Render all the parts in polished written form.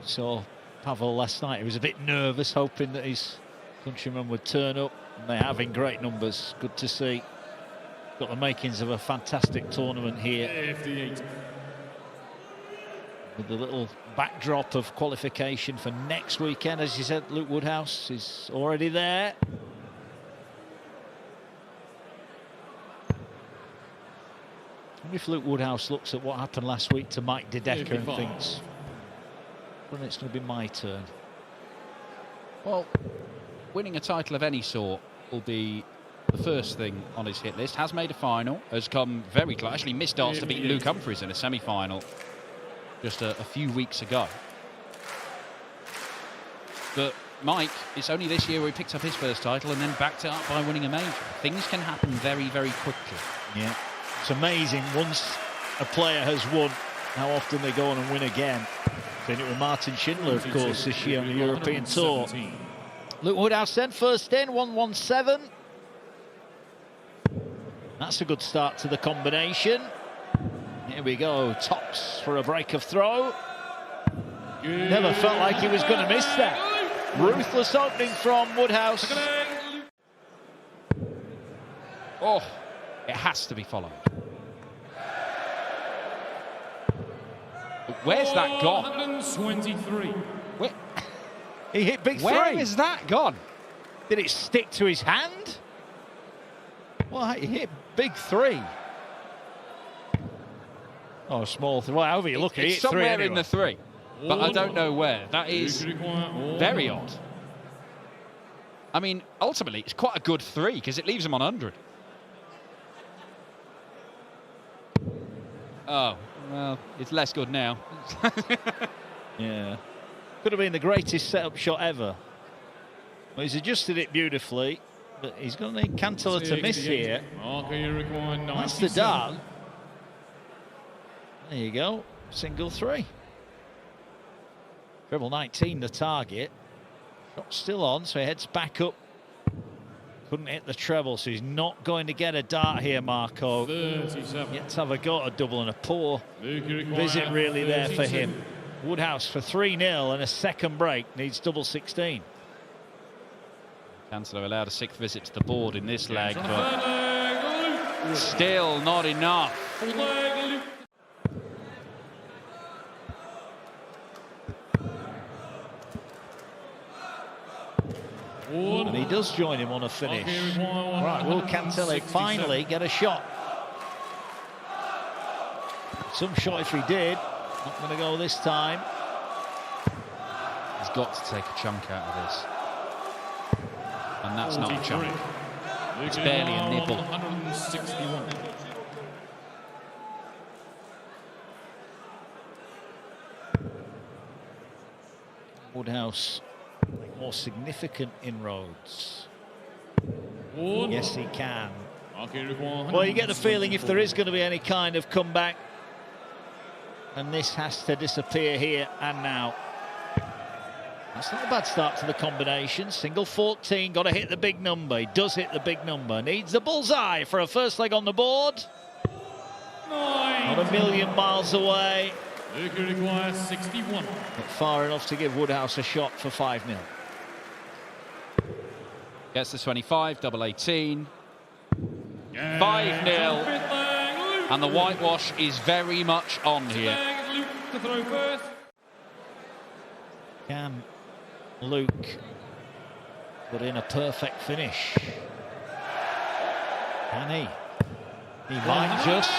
Saw Pavel last night. He was a bit nervous, hoping that his countrymen would turn up, and they have in great numbers. Good to see. Got the makings of a fantastic tournament here. 58. With the little backdrop of qualification for next weekend, as you said, Luke Woodhouse is already there. I wonder if Luke Woodhouse looks at what happened last week to Mike Dedeker and thinks, well, it's going to be my turn. Well, winning a title of any sort will be the first thing on his hit list. Has made a final, has come very close. Actually missed darts to beat Luke Humphries in a semi-final just a few weeks ago. But Mike, it's only this year where he picked up his first title and then backed it up by winning a major. Things can happen very, very quickly. Yeah, it's amazing once a player has won, how often they go on and win again. Seen it with Martin Schindler, of course, this year on the European Tour. Luke Woodhouse then, first in, 117. That's a good start to the combination. Here we go, tops for a break of throw. Never felt like he was going to miss that. Ruthless opening from Woodhouse. Oh, it has to be followed. Where's that gone? 123. Where? He hit big three. Where is that gone? Did it stick to his hand? Well, he hit big three. Oh, small three. Well, however you look at it, it's hit somewhere three anyway. in the three, but I don't know where. That is very odd. I mean, ultimately, it's quite a good three because it leaves him on 100. Oh, well, it's less good now. Yeah. Could have been the greatest setup shot ever. Well, he's adjusted it beautifully, but he's going to need Cantiller to miss here. That's the dart. There you go, single three. Treble 19 the target. Shot still on, so he heads back up. Couldn't hit the treble, so he's not going to get a dart here, Marco. 37. Yet to have a go at a double, and a poor visit really there for him. Woodhouse for 3-0 and a second break, needs double 16. Cantiller allowed a sixth visit to the board in this leg, but still not enough. And he does join him on a finish. Right, will Cantiller finally get a shot? Some shot if he did. Not going to go this time. He's got to take a chunk out of this. And that's not a chunk. It's barely a nibble. 161. Woodhouse more significant inroads. Yes, he can. Well, you get the feeling if there is going to be any kind of comeback, and this has to disappear here and now. That's not a bad start to the combination. Single 14, got to hit the big number. He does hit the big number. Needs the bullseye for a first leg on the board. Not a million miles away. Requires 61. But far enough to give Woodhouse a shot for 5-0. Gets the 25, double 18. 5-0. And the whitewash is very much on here. Can Luke put in a perfect finish? Can he? He might just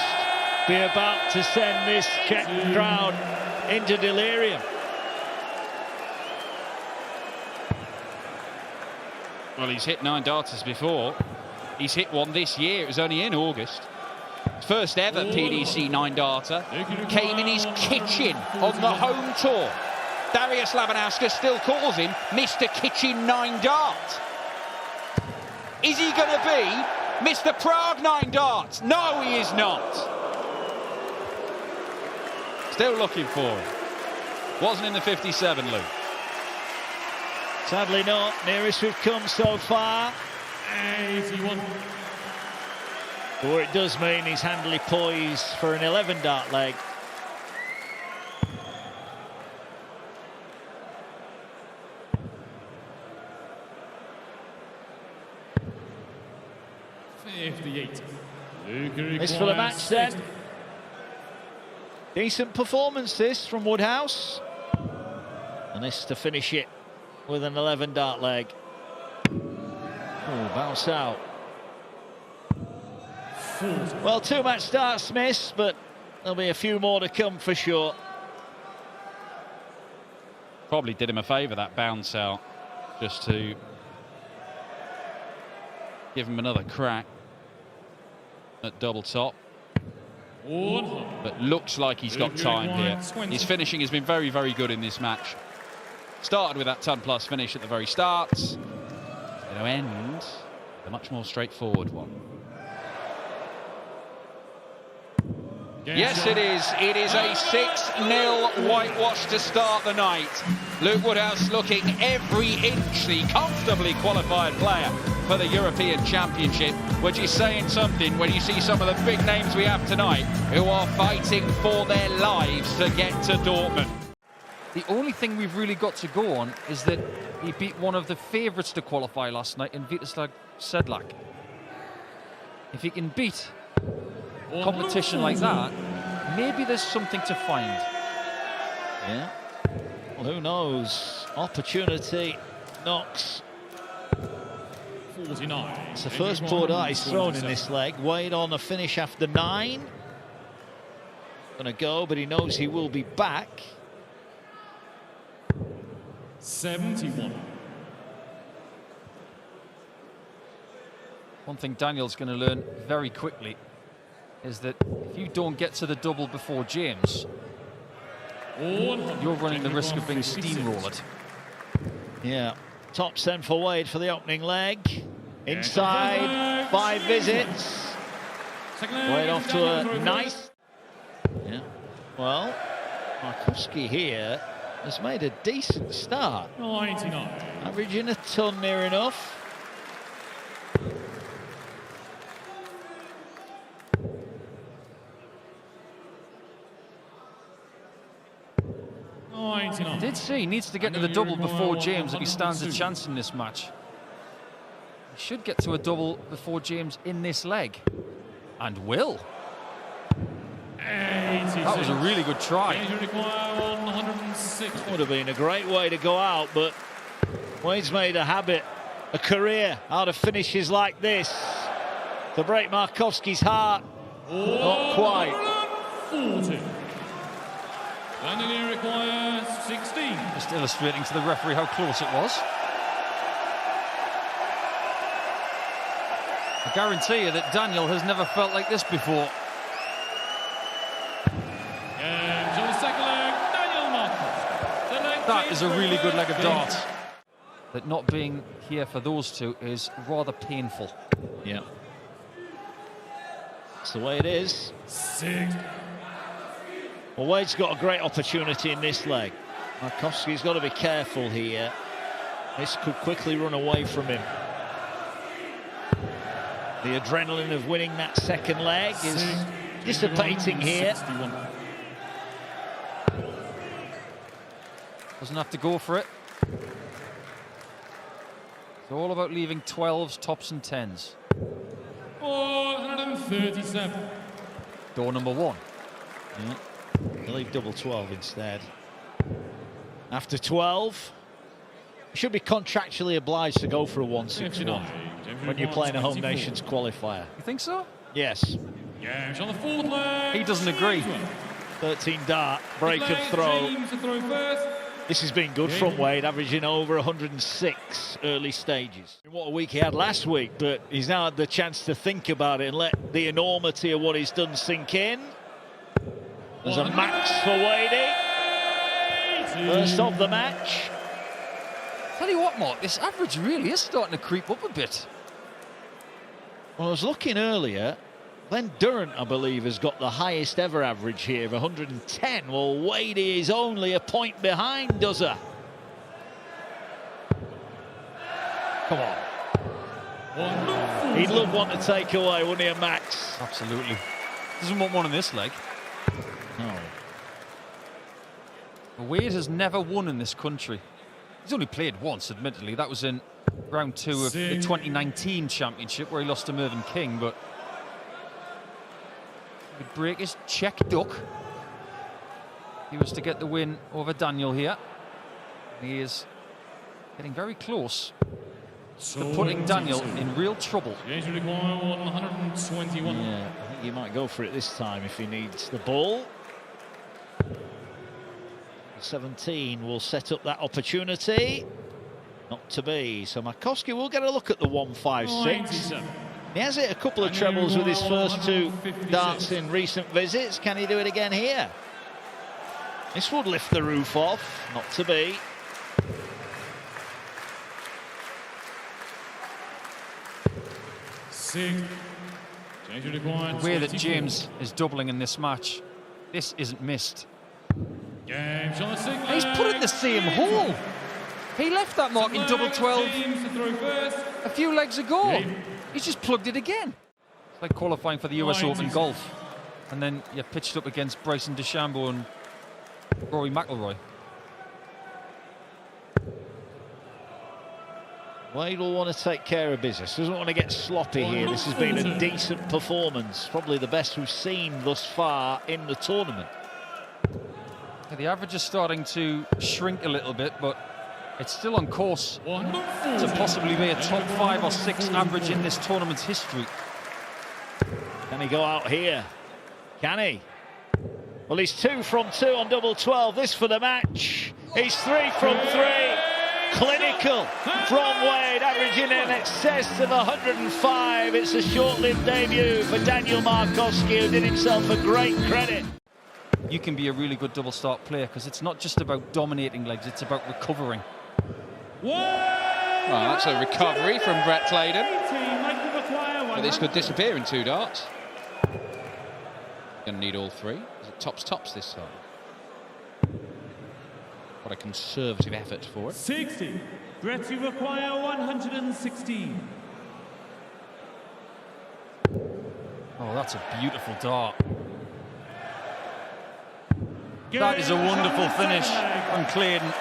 be about to send this Czech crowd into delirium. Well, he's hit 9 darters before. He's hit one this year. It was only in August. First ever PDC 9-darter. Came in his kitchen on the home tour. Darius Labanauskas still calls him Mr. Kitchen 9-dart. Is he going to be Mr. Prague 9-darts? No, he is not. Still looking for him. Wasn't in the 57, Luke. Sadly not. Nearest we've come so far. 81. Or it does mean he's handily poised for an 11-dart leg. 58. This for the match then. Decent performance this from Woodhouse. And this to finish it with an 11 dart leg. Oh, bounce out. Well, 2 match starts miss, but there'll be a few more to come for sure. Probably did him a favour, that bounce out, just to give him another crack at double top. But looks like he's got time here. His finishing has been very, very good in this match. Started with that 10+ finish at the very start. It's going to end with a much more straightforward one. Yes, it is. It is a 6-0 whitewash to start the night. Luke Woodhouse looking every inch the comfortably qualified player for the European Championship, which is saying something when you see some of the big names we have tonight who are fighting for their lives to get to Dortmund. The only thing we've really got to go on is that he beat one of the favourites to qualify last night in Vítězslav Sedlak. If he can beat competition like that, maybe there's something to find. Yeah. Well, who knows? Opportunity knocks. 49. It's the first poor dart he's thrown in this leg. Wade on a finish after 9. Gonna go, but he knows he will be back. 71. One thing Daniel's going to learn very quickly is that if you don't get to the double before James, you're running the risk of being steamrolled. Yeah, tops then for Wade for the opening leg. Inside, 5 visits. Wade off to a nice. Yeah, well, Marowski here has made a decent start. 99. Averaging a ton near enough. I did say he needs to get to the double before James if he stands a chance in this match. He should get to a double before James in this leg. And will. That was a really good try. Would have been a great way to go out, but Wade's made a habit, a career out of finishes like this. To break Marowski's heart, not quite. 40. And it requires 16. Just illustrating to the referee how close it was. I guarantee you that Daniel has never felt like this before. And to the second leg, Daniel Marowski. That is a really good leg of darts. That not being here for those two is rather painful. Yeah. That's the way it is. 6. Well, Wade's got a great opportunity in this leg. Marowski's got to be careful here. This could quickly run away from him. The adrenaline of winning that second leg is dissipating here. 61. Doesn't have to go for it. It's all about leaving 12s, tops and 10s. 437. Door number 1. Yeah. He'll leave double 12 instead. After 12, you should be contractually obliged to go for a 161 when you're playing a home nations qualifier. You think so? Yes. James on the 4th leg. He doesn't agree. 13 dart, break and throw. James to throw first. This has been good from Wade, averaging over 106 early stages. What a week he had last week, but he's now had the chance to think about it and let the enormity of what he's done sink in. There's a max for Wadey. First of the match. Tell you what, Mark, this average really is starting to creep up a bit. Well, I was looking earlier. Glenn Durrant, I believe, has got the highest ever average here of 110. Well, Wadey is only a point behind, does he? Come on. He'd love one to take away, wouldn't he, a max? Absolutely. Doesn't want one in this leg. No. Wade has never won in this country. He's only played once, admittedly. That was in round 2 of the 2019 championship where he lost to Mervyn King, but he would break his Czech duck. He was to get the win over Daniel here. He is getting very close to putting Daniel in real trouble. 121. Yeah, I think he might go for it this time if he needs the ball. 17 will set up that opportunity. Not to be. So Marowski will get a look at the 156. He has hit a couple of trebles with his first 2 darts in recent visits. Can he do it again here? This would lift the roof off. Not to be. The way that James is doubling in this match, this isn't missed. And he's put it in the same hole. He left that mark in double 12 a few legs ago. He's just plugged it again. It's like qualifying for the US Open golf, and then you're pitched up against Bryson DeChambeau and Rory McIlroy. Wade will want to take care of business. Doesn't want to get sloppy here. This has been a decent performance. Probably the best we've seen thus far in the tournament. Yeah, the average is starting to shrink a little bit, but it's still on course to possibly be a top 5 or 6 average in this tournament's history. Can he go out here? Can he? Well, he's 2 from 2 on double 12. This for the match. He's 3 from 3. Clinical from Wade, averaging in excess of 105. It's a short-lived debut for Daniel Marowski, who did himself a great credit. You can be a really good double start player because it's not just about dominating legs, it's about recovering. Well, that's a recovery from Brett Clayton. But this could disappear in 2 darts. Going to need all 3. Is it tops this time? What a conservative effort for it. 60. Brett, you require 116. Oh, that's a beautiful dart. That is a wonderful finish from Clayton,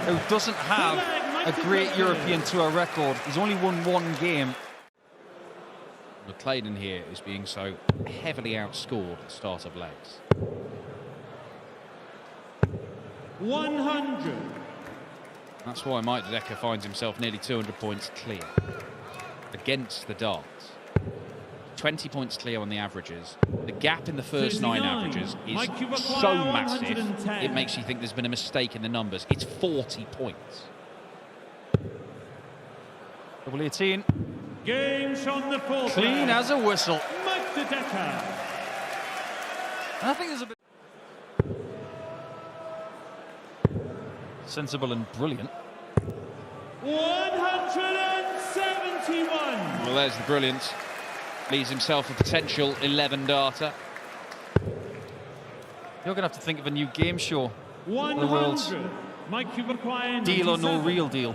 who doesn't have a great European Tour record. He's only won 1 game. But Clayton here is being so heavily outscored at the start of legs. 100. That's why Mike Dedeker finds himself nearly 200 points clear against the darts. 20 points clear on the averages. The gap in the first 9 averages is so massive, it makes you think there's been a mistake in the numbers. It's 40 points. Double 18. Game shot the full. Clean as a whistle. Mike Dedeker. I think there's a bit sensible and brilliant. 171. Well, there's the brilliance. Leaves himself a potential 11 darter. You're going to have to think of a new game show. 100. The world's Mike, you require Deal or No Real Deal.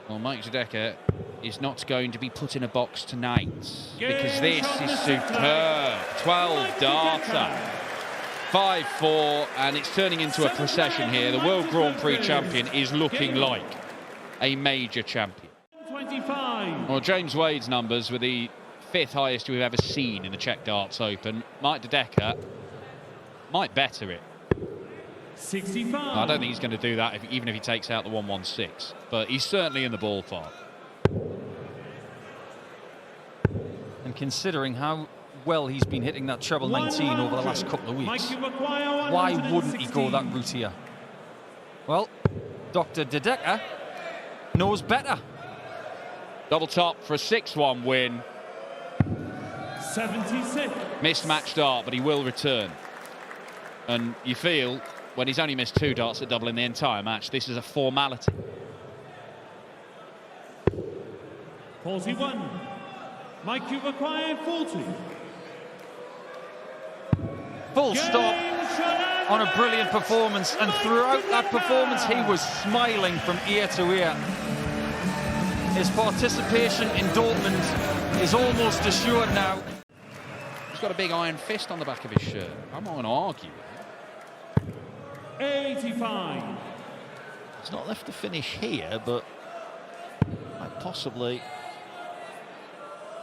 Well, Mike Dedeker is not going to be put in a box tonight because this is superb. 12 darter. 5-4, and it's turning into a procession here. The World Grand Prix champion is looking like a major champion. 25. Well, James Wade's numbers were the 5th highest we've ever seen in the Czech Darts Open. Mike Dedeker might better it. 65. I don't think he's going to do that even if he takes out the 116, but he's certainly in the ballpark. And considering how well he's been hitting that treble 19 over the last couple of weeks, why wouldn't he go that route here? Well, Dr. Dedeker knows better. Double top for a 6-1 win. 76. Missed match dart, but he will return. And you feel, when he's only missed 2 darts at double in the entire match, this is a formality. 41. Mike, you require 40. Full stop on a brilliant performance, and throughout that performance he was smiling from ear to ear. His participation in Dortmund is almost assured now. He's got a big iron fist on the back of his shirt. I'm not going to argue with him. 85. He's not left to finish here, but might possibly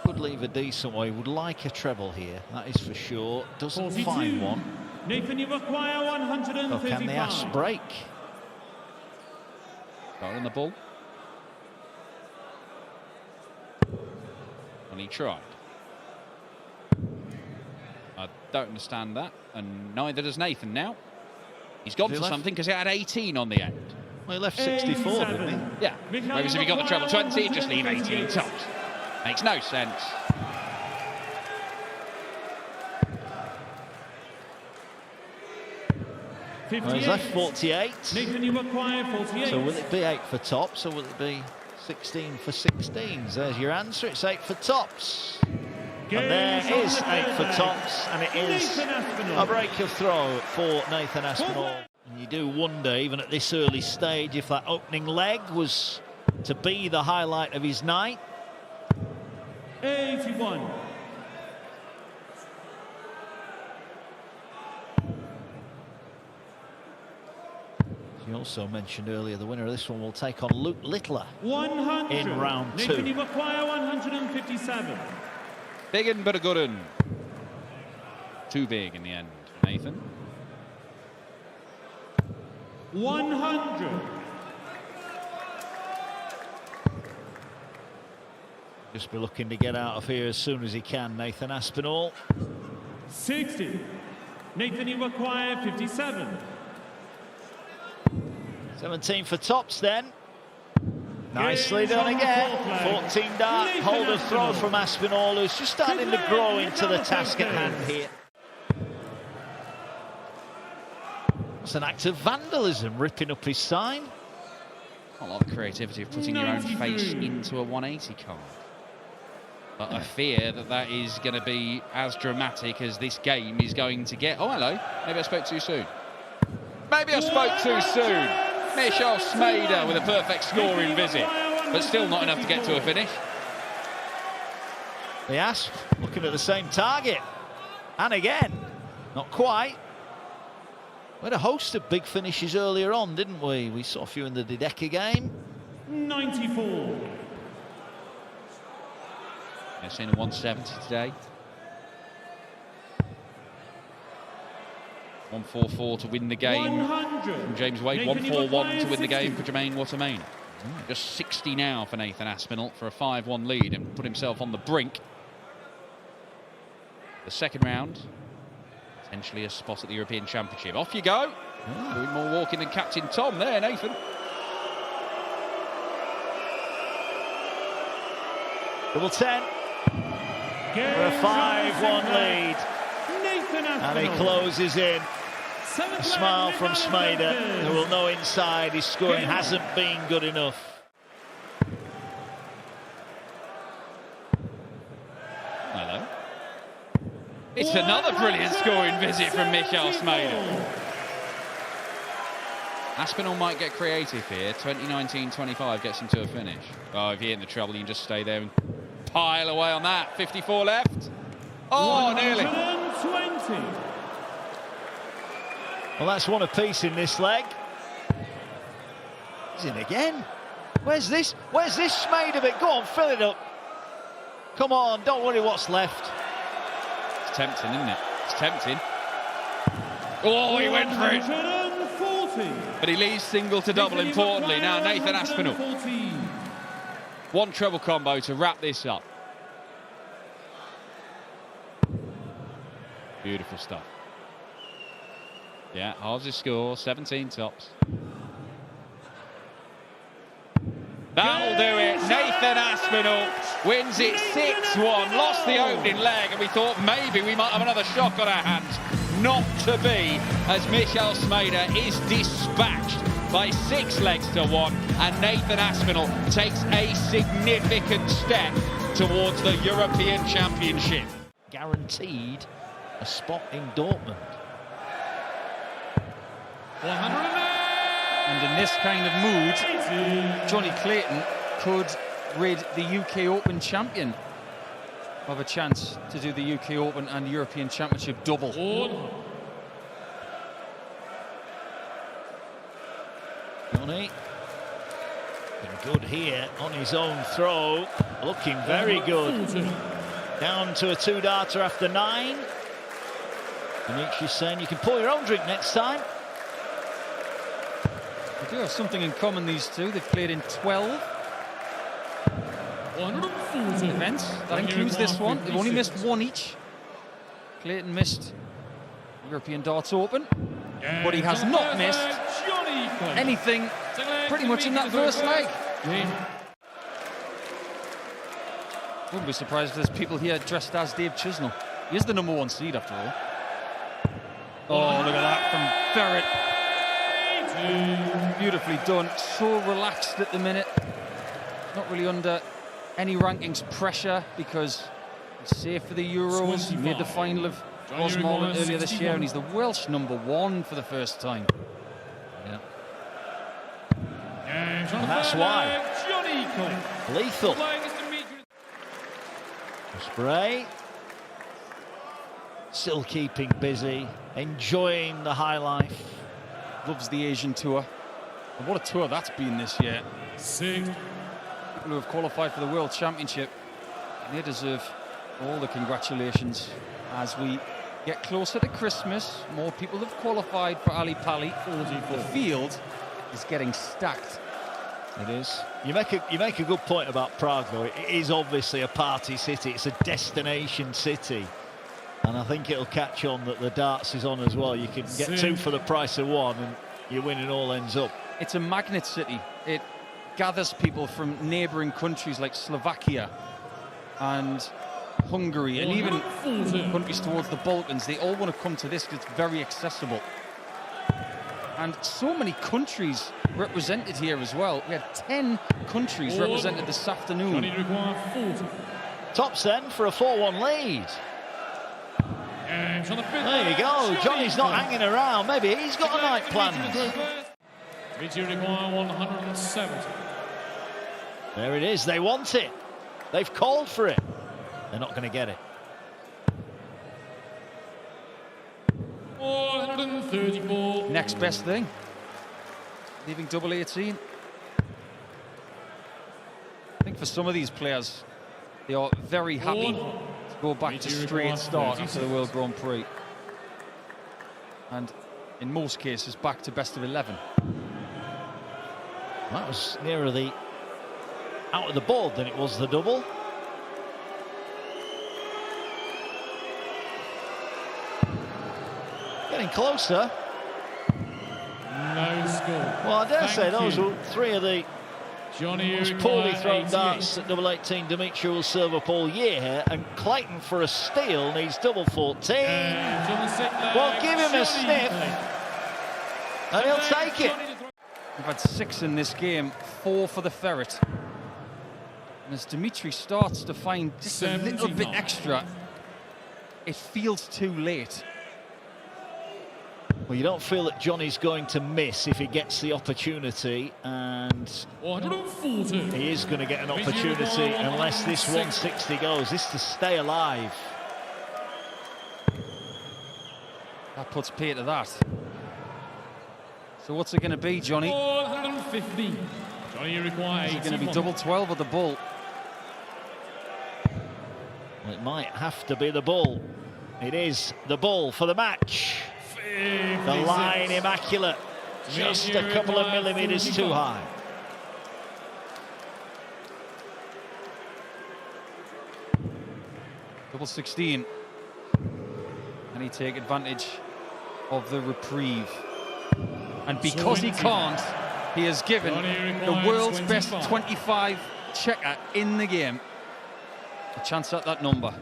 could leave a decent way. Would like a treble here, that is for sure. Doesn't 42. find one. Nathan, you require 135. Oh, can the Asp break? Got on the ball. And he tried. I don't understand that, and neither does Nathan now. He's gone for something because he had 18 on the end. Well, he left 64, didn't he? Yeah. Whereas if he got the treble 20, he'd just leave 18 tops. Makes no sense. Well, he's left 48. Nathan, you require 48. So will it be 8 for tops, or will it be 16 for 16s? There's your answer. It's 8 for tops. And there is 8 for tops, and it is a break of throw for Nathan Aspinall. And you do wonder, even at this early stage, if that opening leg was to be the highlight of his night. 81. You also mentioned earlier the winner of this one will take on Luke Littler 100. in round 2. Nathan, you require 157. Big un, but a good un. Too big in the end, Nathan. 100. Just be looking to get out of here as soon as he can, Nathan Aspinall. 60. Nathan, you require 57. 17 for tops then. Nicely done again. 14 dart hold of throw from Aspinall, who's just starting to grow into the task at hand here. It's an act of vandalism, ripping up his sign. A lot of creativity of putting your own face into a 180 card. But I fear that that is going to be as dramatic as this game is going to get. Oh, hello. Maybe I spoke too soon. Maybe I spoke too soon. Michel Smer with a perfect scoring visit, but still not enough to get to a finish. The Asp looking at the same target. And again, not quite. We had a host of big finishes earlier on, didn't we? We saw a few in the Dideka game. 94. I've seen a 170 today. 144 to win the game 100. from James Wade. 141 to win the game for Jermaine Watermain. Just 60 now for Nathan Aspinall for a 5-1 lead and put himself on the brink. The second round, potentially a spot at the European Championship. Off you go. Doing more walking than Captain Tom there, Nathan. Double 10 for a 5-1 lead. And he closes in. A smile from Smer, who will know inside his scoring hasn't been good enough. Hello. It's another brilliant scoring visit from Michel Smer. Aspinall might get creative here. 20-19-25 gets him to a finish. Oh, if you're in the trouble, you can just stay there and pile away on that. 54 left. Oh, nearly. 120. Well, that's one apiece in this leg. He's in again. Where's this? Where's this made of it? Go on, fill it up. Come on, don't worry what's left. It's tempting, isn't it? It's tempting. Oh, he went for it. 140. But he leaves single to double, importantly. Now, Nathan Aspinall. One treble combo to wrap this up. Beautiful stuff. Yeah, halves his score, 17 tops. That'll do it. Nathan Aspinall wins it 6-1. Lost the opening leg, and we thought maybe we might have another shock on our hands. Not to be, as Michel Smer is dispatched by 6 legs to 1, and Nathan Aspinall takes a significant step towards the European Championship. Guaranteed a spot in Dortmund. 109. And in this kind of mood, Johnny Clayton could rid the UK Open champion of a chance to do the UK Open and European Championship double. Gurney. Been good here on his own throw. Looking very good. Down to a 2-darter after 9. Dimitri's saying you can pour your own drink next time. They do have something in common, these two. They've played in 12 events. That includes this one. They've only missed 1 each. Clayton missed European Darts Open, but he has not missed anything pretty much in that first leg. Wouldn't be surprised if there's people here dressed as Dave Chisnell. He is the #1 seed after all. Oh, look at that from Ferret. Beautifully done. So relaxed at the minute. Not really under any rankings pressure because he's safe for the Euros. He made the final of Osmond earlier this year, and he's the Welsh #1 for the first time. Yeah. And that's why. Lethal. Spray. Still keeping busy, enjoying the high life. Loves the Asian tour. And what a tour that's been this year. People who have qualified for the World Championship, they deserve all the congratulations. As we get closer to Christmas, more people have qualified for Ali Pali. The field is getting stacked. It is. You make a good point about Prague, though. It is obviously a party city. It's a destination city. And I think it'll catch on that the darts is on as well. You can get 2 for the price of 1 and you're winning all ends up. It's a magnet city. It gathers people from neighbouring countries like Slovakia and Hungary and even countries towards the Balkans. They all want to come to this because it's very accessible. And so many countries represented here as well. We had 10 countries represented this afternoon. Tops then for a 4-1 lead. There you go. Johnny's not hanging around. Maybe he's got a night planned. There it is. They want it. They've called for it. They're not going to get it. 434. Next best thing. Leaving double 18. I think for some of these players, they are very happy to go back to straight start after the World Grand Prix. And in most cases, back to best of 11. That was nearer the out of the board than it was the double. Getting closer. No score. Well, I dare say those were 3 of the most poorly thrown darts at double 18 Dimitri will serve up all year, and Clayton for a steal needs double 14. Well, give him a sniff and he'll take it. We've had 6 in this game, 4 for the Ferret. And as Dimitri starts to find just a little bit extra, it feels too late. Well, you don't feel that Johnny's going to miss if he gets the opportunity, and he is going to get an opportunity unless this 160 goes. This to stay alive. That puts pay to that. So what's it going to be, Johnny? 450. Johnny requires. Is it going to be double 12 or the bull? Well, it might have to be the bull. It is the bull for the match. The line immaculate, just a couple of millimetres too high. Double 16. Can he take advantage of the reprieve? And because he can't, he has given the world's best 25 checker in the game a chance at that number.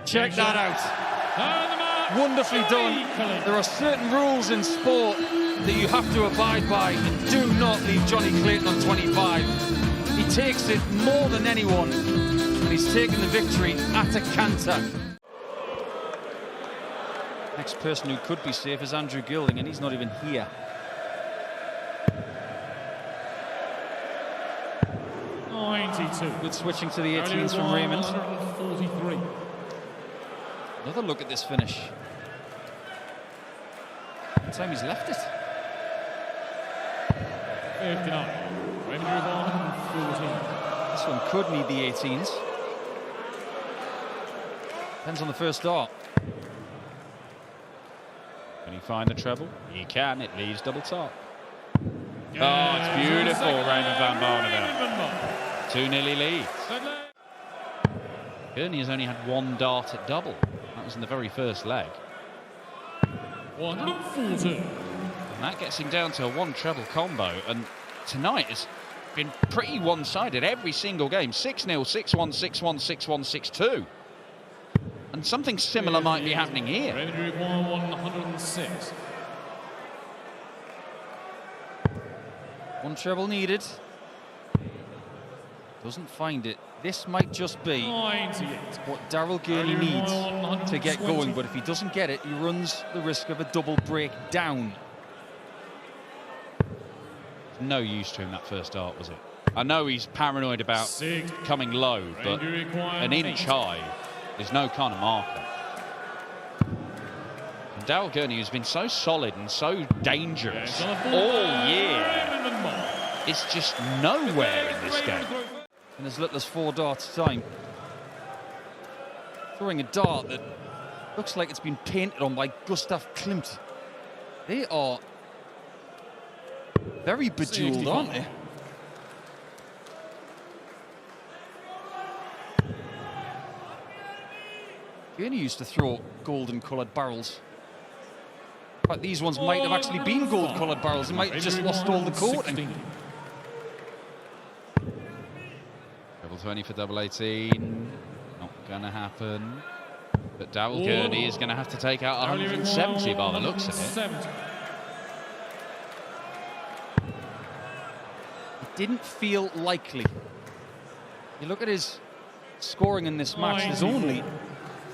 Check that out. Wonderfully done. There are certain rules in sport that you have to abide by, and do not leave Johnny Clayton on 25. He takes it more than anyone, and he's taken the victory at a canter. Next person who could be safe is Andrew Gilding, and he's not even here. Good switching to the 18s from Raymond. 143. Another look at this finish. time he's left it. 59. Raymond 114. This one could need the 18s. Depends on the first dart. Can he find the treble? He can. It leaves double top. Oh, it's beautiful, Raymond van Barneveld. 2-0 he leads. Gurney has only had one dart at double. That was in the very first leg. 140. And that gets him down to a one treble combo. And tonight has been pretty one-sided. Every single game. 6-0, 6-1, 6-1, 6-1, 6-2. And something similar might be happening here. 106. One treble needed. Doesn't find it. This might just be 98. what Daryl Gurney needs to get going. But if he doesn't get it, he runs the risk of a double breakdown. No use to him that first dart, was it? I know he's paranoid about coming low, but an inch high is no kind of marker. And Daryl Gurney, who's been so solid and so dangerous all year, is just nowhere in this game. In as little as 4 darts time. Throwing a dart that looks like it's been painted on by Gustav Klimt. They are very bejeweled, aren't they? Gurney used to throw golden coloured barrels. In fact, these ones might have actually been gold coloured barrels. They might have just lost all the coating. Double 20 for double 18. Not going to happen. But Daryl Gurney is going to have to take out 170 by the looks of it. It didn't feel likely. You look at his scoring in this match, there's only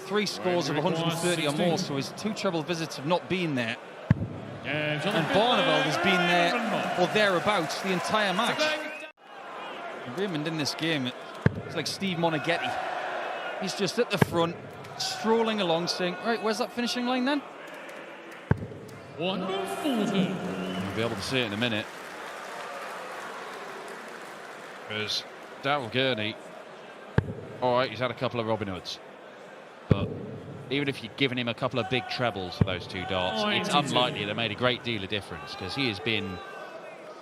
3 scores of 130 or more, so his 2 treble visits have not been there. And Barneveld has been there or thereabouts the entire match. And Raymond in this game, it's like Steve Monaghetti. He's just at the front, strolling along, saying, right, where's that finishing line then? 140. You'll be able to see it in a minute. Because Daryl Gurney, all right, he's had a couple of Robin Hoods. But even if you've given him a couple of big trebles for those 2 darts, it's unlikely they made a great deal of difference, because he has been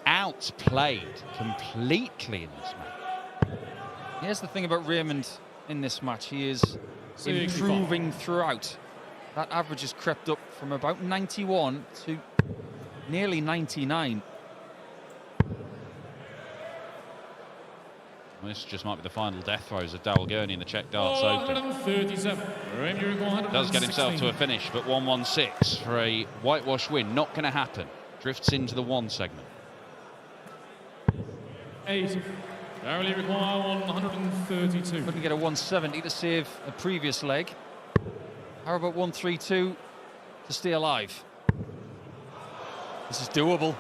outplayed completely in this match. Here's the thing about Raymond in this match. He is improving throughout. That average has crept up from about 91 to nearly 99. This just might be the final death throes of Daryl Gurney in the Czech Darts Open. 137. Does get himself to a finish, but 116 for a whitewash win. Not going to happen. Drifts into the 1 segment. 80. Daryl require 132. Couldn't get a 170 to save a previous leg. How about 132 to stay alive? This is doable.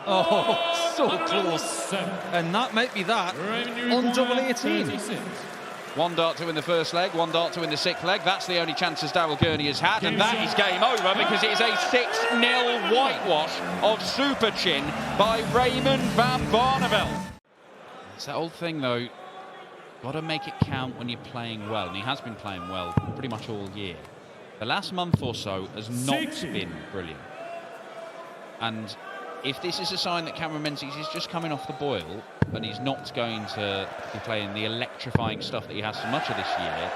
Oh, so close. And that might be that on double 18. 1 dart to win the first leg, 1 dart to win the 6th leg. That's the only chances Daryl Gurney has had, and that is game over, because it is a 6-0 whitewash of Super Chin by Raymond van Barneveld. It's that old thing, though. Got to make it count when you're playing well, and he has been playing well pretty much all year. The last month or so has not been brilliant. And if this is a sign that Cameron Menzies is just coming off the boil and he's not going to be playing the electrifying stuff that he has so much of this year,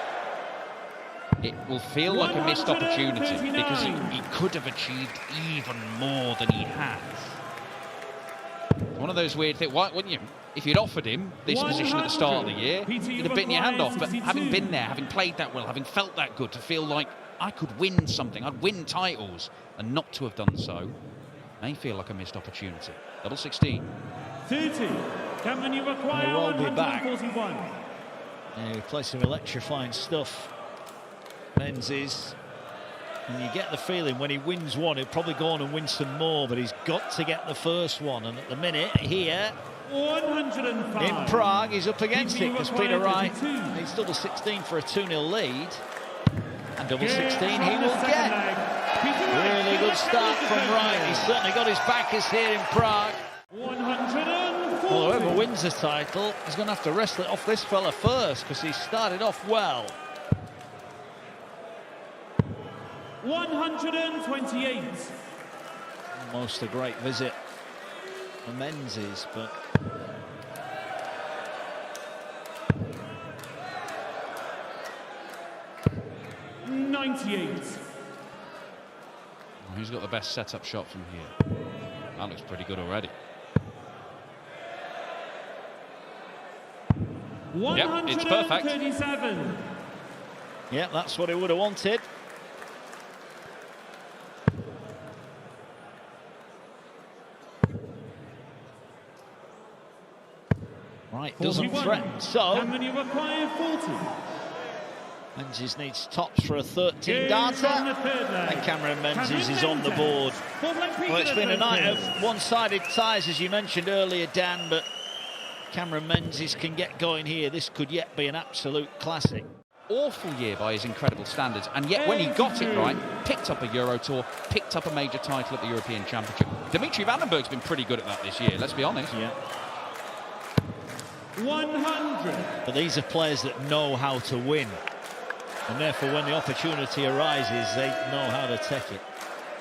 it will feel like a missed opportunity, because he could have achieved even more than he has. One of those weird things. Why wouldn't you? If you'd offered him this position at the start of the year, you'd have bitten your hand off. But having been there, having played that well, having felt that good, to feel like I could win something, I'd win titles, and not to have done so, may feel like a missed opportunity. Double 16. 30. Cameron, you require He will be back. 141. Yeah, he plays some electrifying stuff, Menzies. And you get the feeling when he wins one, he'll probably go on and win some more, but he's got to get the first one. And at the minute, here 105. in Prague, he's up against it, because Peter Wright, he's double 16 for a 2-0 lead. And double 16 he will get. Really good start from Wright. He's certainly got his backers here in Prague. 140. Well, whoever wins the title is going to have to wrestle it off this fella first, because he started off well. 128. Almost a great visit for Mendes, but 98. Who's got the best setup shot from here? That looks pretty good already. Yep, it's perfect. 137. yeah, that's what he would have wanted. Wright doesn't 41. threaten, so How many require 40? Mendes needs tops for a 13 darter, and Cameron Mendes is on the board. Well, it's been a night of one-sided ties, as you mentioned earlier, Dan, but Cameron Mendes can get going here. This could yet be an absolute classic. Awful year by his incredible standards, and yet when he got it right, picked up a Euro Tour, picked up a major title at the European Championship. Dimitri Vandenberg's been pretty good at that this year, let's be honest. Yeah. 100. But these are players that know how to win, and therefore when the opportunity arises, they know how to take it.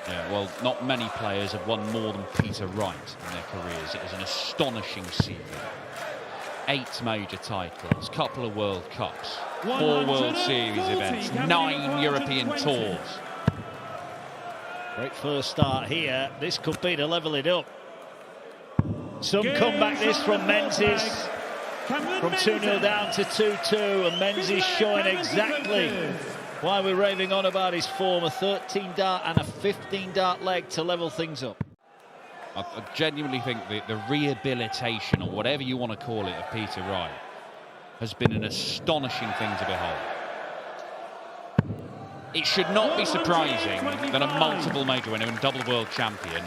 Yeah, well, not many players have won more than Peter Wright in their careers. It was an astonishing season. 8 major titles, couple of World Cups, 4 World Series events, 9 European tours. Great first start here. This could be to level it up. Some comeback this from Mendes. From 2-0 down to 2-2, and Mendes showing exactly why we're raving on about his form. A 13 dart and a 15 dart leg to level things up. I genuinely think the rehabilitation, or whatever you want to call it, of Peter Wright has been an astonishing thing to behold. It should not be surprising that a multiple major winner and double world champion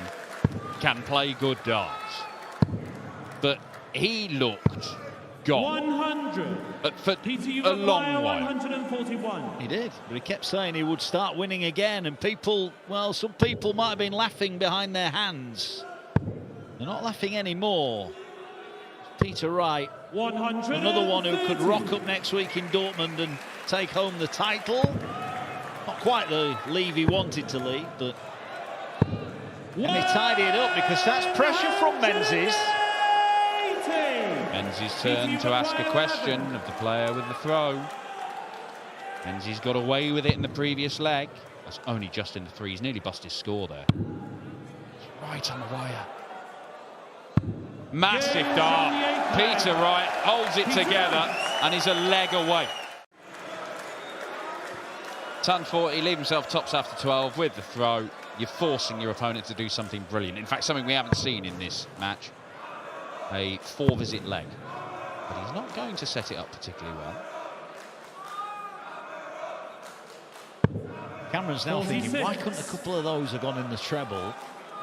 can play good darts. But he looked gone 100. for a long while. 141. He did, but he kept saying he would start winning again, and people, well, some people might have been laughing behind their hands. They're not laughing anymore. Peter Wright, another one who could rock up next week in Dortmund and take home the title. Not quite the leave he wanted to leave, but and he tidied it up, because that's pressure from Mendes. Mendes' turn to ask a question of the player with the throw. Mendes got away with it in the previous leg. That's only just in the 3. He's nearly bust his score there. Right on the wire. Massive dart. Peter Wright holds it together and he's a leg away. Ton 40, leave himself tops after 12 with the throw. You're forcing your opponent to do something brilliant. In fact, something we haven't seen in this match. A 4-visit leg. But he's not going to set it up particularly well. Cameron's now thinking, why couldn't a couple of those have gone in the treble?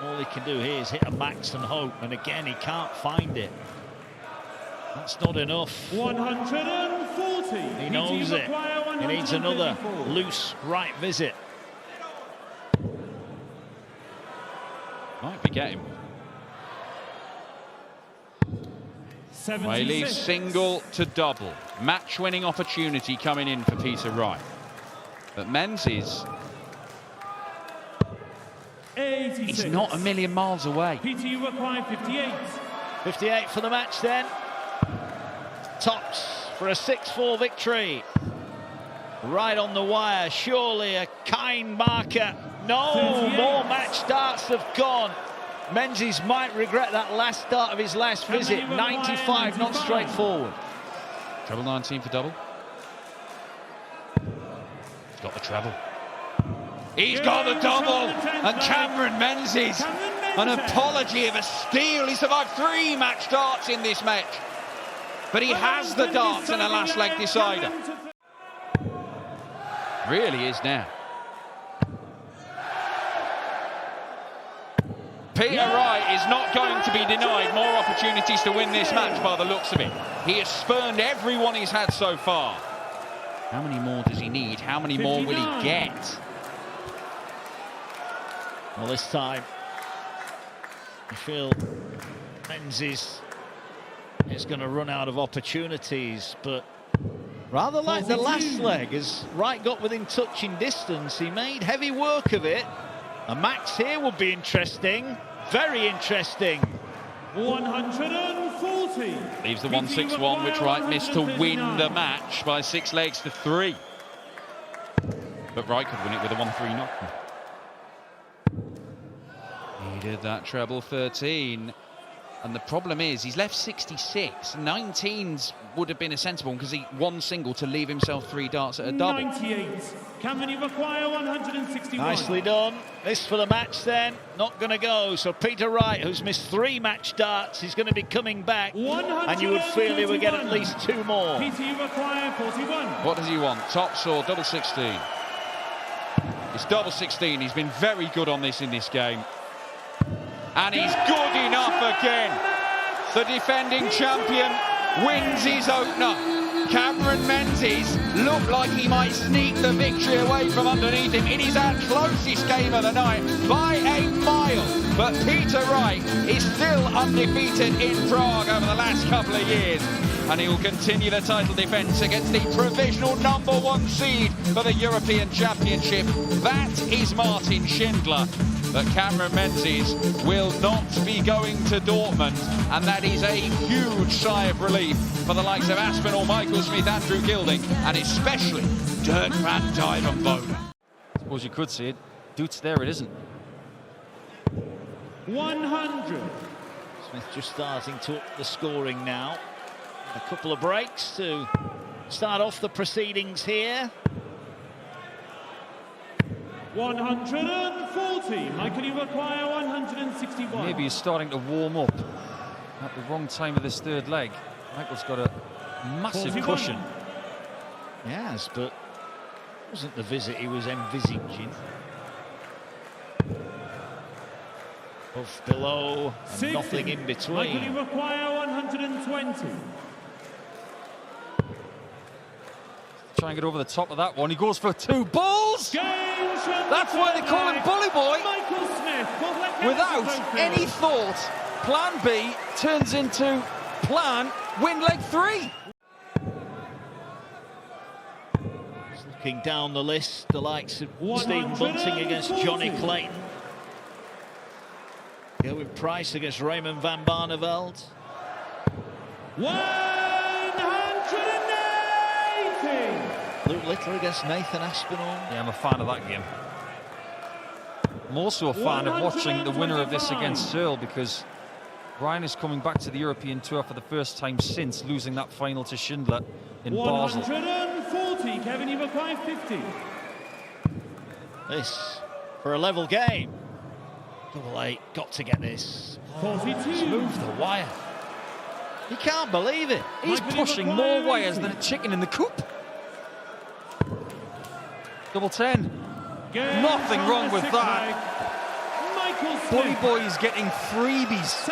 All he can do here is hit a max and hope, and again he can't find it. That's not enough. 140. He knows it. He needs another loose right visit. Might be getting one. Well, he leaves single to double. Match-winning opportunity coming in for Peter Wright. But Mendes, 86. he's not a million miles away. Peter, you require 58. 58 for the match then. Tops for a 6-4 victory. Right on the wire, surely a kind marker. No, 38. more match darts have gone. Mendes might regret that last start of his last visit. 95, not straightforward. Treble 19 for double. He's got the treble. He's got the double. And Cameron Mendes, an apology of a steal. He survived 3 match darts in this match. But he has the darts in a last leg decider. Really is now. Peter Wright is not going to be denied more opportunities to win this match by the looks of it. He has spurned everyone he's had so far. How many more does he need? How many more will he get? Well, this time, you feel Mendes is going to run out of opportunities, but rather like the last leg, as Wright got within touching distance, he made heavy work of it. A max here would be interesting, very interesting. 140. Leaves the 161, which Wright missed to win the match by 6 legs to 3. But Wright could win it with a 1-3 knock. He did that treble 13. And the problem is, he's left 66. 19s would have been a sensible one because he won single to leave himself 3 darts at a double. 98. Can he require 161? Nicely done. This for the match then. Not going to go. So Peter Wright, who's missed 3 match darts, he's going to be coming back. And you would feel he would get at least 2 more. Peter, you require 41. What does he want? Tops or double 16? It's double 16. He's been very good on this in this game. And he's good enough again. The defending champion wins his opener. Cameron Mendes looked like he might sneak the victory away from underneath him. It is our closest game of the night by a mile. But Peter Wright is still undefeated in Prague over the last couple of years. And he will continue the title defence against the provisional #1 seed for the European Championship. That is Martin Schindler. But Cameron Mendes will not be going to Dortmund, and that is a huge sigh of relief for the likes of Aspinall, Michael Smith, Andrew Gilding, and especially Dirk van Dijvenbode. I suppose you could say it. Doots there, it isn't. 100. Smith just starting to up the scoring now. A couple of breaks to start off the proceedings here. 140. Michael, you require 161. Maybe he's starting to warm up at the wrong time of this 3rd leg. Michael's got a massive 41. Cushion. Yes, but wasn't the visit he was envisaging. Above, below, and 60. nothing in Michael, between. you require 120. Try and get over the top of that one. He goes for 2 balls. That's why they call him Bully Boy. Michael Smith, Without any thought, plan B turns into plan win leg 3. Looking down the list, the likes of Stephen Bunting against Johnny Clayton. Go with Price against Raymond van Barneveld. 180. Luke Little against Nathan Aspinall. Yeah, I'm a fan of that game. I'm also a fan of watching the winner of this against Searle, because Ryan is coming back to the European Tour for the first time since losing that final to Schindler in Basel. 140. Kevin, you require 50. This for a level game. Double 8, got to get this. 42. Smooth the wire. You can't believe it. He's pushing more wires than a chicken in the coop. Double 10. Nothing wrong with that. Bully Boy is getting freebies.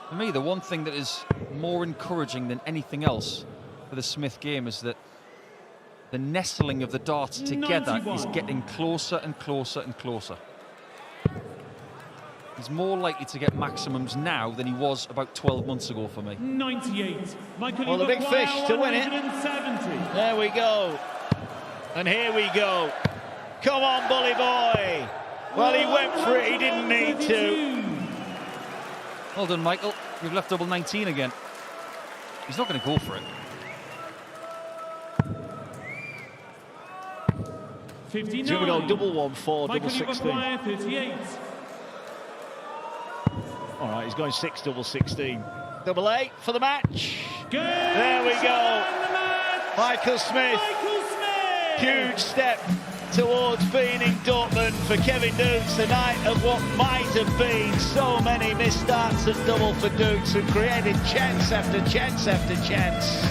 For me, the one thing that is more encouraging than anything else for the Smith game is that the nestling of the darts together 91. is getting closer and closer and closer. He's more likely to get maximums now than he was about 12 months ago for me. 98. Well, the big fish to win it. 170. There we go. And here we go. Come on, Bully Boy. Well, he went for it. He didn't need to. Well done, Michael. You've left double 19 again. He's not going to go for it. 59. Here we go. Double 1-4, Michael, double you 16. require 38. All right, he's going 6 double 16. Double 8 for the match. There There we go. Michael Smith. Huge step towards being in Dortmund for Kevin Dukes, the night of what might have been so many missed starts at double for Dukes, who created chance after chance after chance.